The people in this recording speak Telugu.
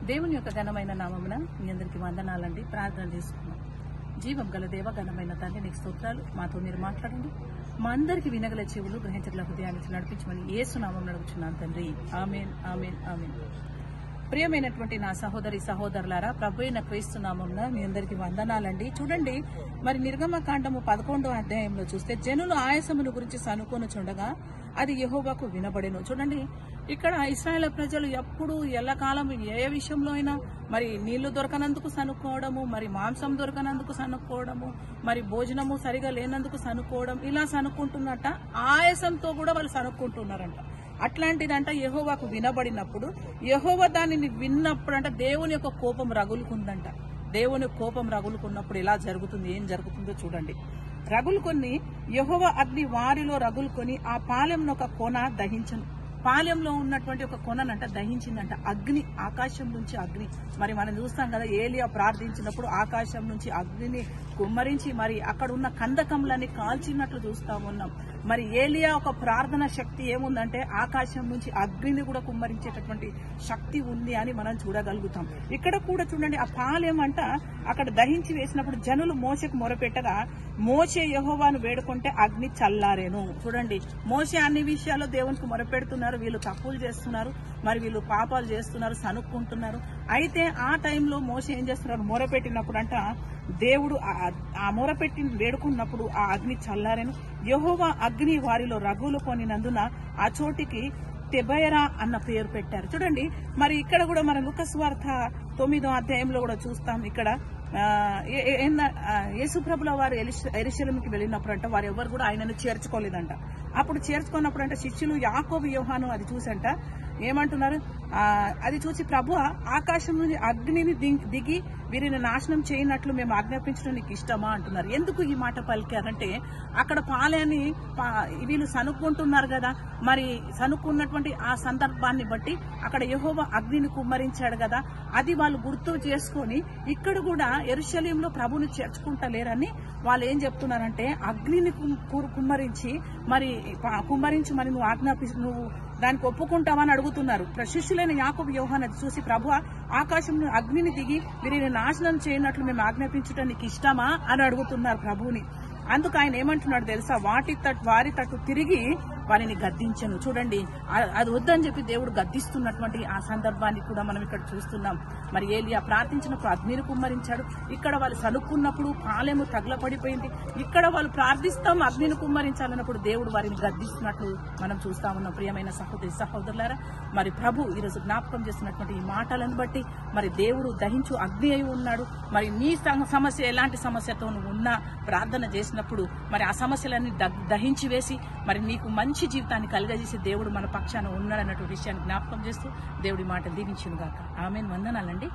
దేవుని యొక్క ఘనమైన నామమున మీ అందరికీ వందనాలండి. ప్రార్థన చేసుకున్నాం. జీవం గల దేవ, ఘనమైన తండ్రి, నీకు స్తోత్రాలు. మాతో మీరు మాట్లాడండి. మా అందరికి వినగల చెవులు, గ్రహించగల హృదయాన్ని నడిపించమని యేసు నామం నడుపుచున్నాను తండ్రి. ఆమేన్, ఆమేన్, ఆమేన్. ప్రియమైనటువంటి నా సహోదరి సహోదరులారా, ప్రభు అయిన క్రీస్తు నామమున మీ అందరికీ వందనాలండి. చూడండి, మరి నిర్గమకాండము 11వ అధ్యాయంలో చూస్తే, జనులు ఆయాసముల గురించి సనుకొనుచుండగా అది యెహోవాకు వినబడెను. చూడండి, ఇక్కడ ఇశ్రాయేలు ప్రజలు ఎప్పుడు ఎల్లకాలం ఏ విషయంలో అయినా మరి నీళ్లు దొరకనందుకు సనుక్కోవడము, మరి మాంసం దొరకనందుకు సనుక్కోవడము, మరి భోజనము సరిగా లేనందుకు సనుక్కోవడం, ఇలా సనుక్కుంటున్నట్ట ఆయాసంతో కూడా వాళ్ళు సనుక్కుంటున్నారంట. అట్లాంటిదంట యెహోవాకు వినబడినప్పుడు, యెహోవా దానిని విన్నప్పుడు దేవుని యొక్క కోపం రగులుకుందంట. దేవుని కోపం రగులుకున్నప్పుడు ఎలా జరుగుతుంది, ఏం జరుగుతుందో చూడండి. రగులుకొని యెహోవా అగ్ని వారిలో రగులుకొని ఆ పాలెంను ఒక కొన దహించను. పాలెంలో ఉన్నటువంటి ఒక కొననంట దహించిందంట. అగ్ని, ఆకాశం నుంచి అగ్ని. మరి మనం చూస్తాం కదా, ఏలియా ప్రార్థించినప్పుడు ఆకాశం నుంచి అగ్నిని కుమ్మరించి మరి అక్కడ ఉన్న కందకములని కాల్చినట్లు చూస్తా ఉన్నాం. మరి ఏలియా ఒక ప్రార్థన శక్తి ఏముందంటే ఆకాశం నుంచి అగ్నిని కూడా కుమ్మరించేటటువంటి శక్తి ఉంది అని మనం చూడగలుగుతాం. ఇక్కడ కూడా చూడండి, ఆ పాలెం అంట అక్కడ దహించి వేసినప్పుడు జనులు మోషేకు మొరపెట్టగా మోషే యెహోవాను వేడుకుంటే అగ్ని చల్లారేను. చూడండి, మోషే అన్ని విషయాల్లో దేవునికి మొరపెడుతున్నారు. వీళ్ళు తప్పులు చేస్తున్నారు, మరి వీళ్ళు పాపాలు చేస్తున్నారు, సనుక్కుంటున్నారు. అయితే ఆ టైంలో మోషే ఏం చేస్తున్నారు, మొరపెట్టినప్పుడు అంట దేవుడు ఆ మొరపెట్టి వేడుకున్నప్పుడు ఆ అగ్ని చల్లారెను. యెహోవా అగ్ని వారిలో రగులుకొనినందున ఆ చోటికి తెబయరా అన్న పేరు పెట్టారు. చూడండి, మరి ఇక్కడ కూడా మన లూకాసు వార్త 9వ అధ్యాయంలో కూడా చూస్తాం. ఇక్కడ యేసుప్రభుల వారు యెరూషలేముకి వెళ్ళినప్పుడు అంట వారు ఎవరు కూడా ఆయనను చేర్చుకోలేదంట. అప్పుడు చేర్చుకున్నప్పుడు అంట శిష్యులు యాకోబు యోహాను అది చూసంట ఏమంటున్నారు, అది చూసి ప్రభు ఆకాశం నుంచి అగ్నిని దిగి వీరిని నాశనం చేయనట్లు మేము ఆజ్ఞాపించడం నీకు ఇష్టమా అంటున్నారు. ఎందుకు ఈ మాట పలికారంటే, అక్కడ పాలెని వీళ్ళు సనుక్కుంటున్నారు కదా, మరి సనుక్కున్నటువంటి ఆ సందర్భాన్ని బట్టి అక్కడ యెహోవా అగ్నిని కుమ్మరించాడు కదా, అది వాళ్ళు గుర్తు చేసుకొని ఇక్కడ కూడా యెరూషలేములో ప్రభుని చేర్చుకుంటలేరని వాళ్ళు ఏం చెప్తున్నారంటే, అగ్నిని కుమ్మరించి మరి నువ్వు దానికి ఒప్పుకుంటావని అడుగుతున్నారు. శిష్యులైన యాకోబు యోహాను అది చూసి ప్రభు ఆకాశం అగ్నిని దిగి వీరిని నాశనం చేయనట్లు మేము ఆజ్ఞాపించడం నీకు ఇష్టమా అని అడుగుతున్నారు ప్రభువుని. అందుకు ఆయన ఏమంటున్నాడు తెలుసా, వారి తట్టు తిరిగి వారిని గద్దించను. చూడండి, అది వద్దని చెప్పి దేవుడు గద్దిస్తున్నటువంటి ఆ సందర్భాన్ని కూడా మనం ఇక్కడ చూస్తున్నాం. మరి ఏలియా ప్రార్థించినప్పుడు అగ్నిని కుమ్మరించాడు. ఇక్కడ వాళ్ళు సనుక్కున్నప్పుడు పాలెము తగలపడిపోయింది. ఇక్కడ వాళ్ళు ప్రార్థిస్తాం అగ్నిని కుమ్మరించాలన్నప్పుడు దేవుడు వారిని గద్దిస్తున్నట్లు మనం చూస్తా ఉన్నాం. ప్రియమైన సహోదరి సహోదరులారా, మరి ప్రభు ఈరోజు జ్ఞాపకం చేస్తున్నటువంటి ఈ మాటలను బట్టి మరి దేవుడు దహించు అగ్ని అయి ఉన్నాడు. మరి నీ సమస్య ఎలాంటి సమస్యతో నువ్వు ఉన్నా ప్రార్థన చేసినప్పుడు మరి ఆ సమస్యలన్నీ దహించి వేసి మరి నీకు మంచి జీవితాన్ని కలుగజేసి దేవుడు మన పక్షాన ఉన్నాడన్నటువంటి విషయాన్ని జ్ఞాపకం చేస్తూ దేవుడి మాట దీవించును గాక. ఆమేన్. వందనాలండి.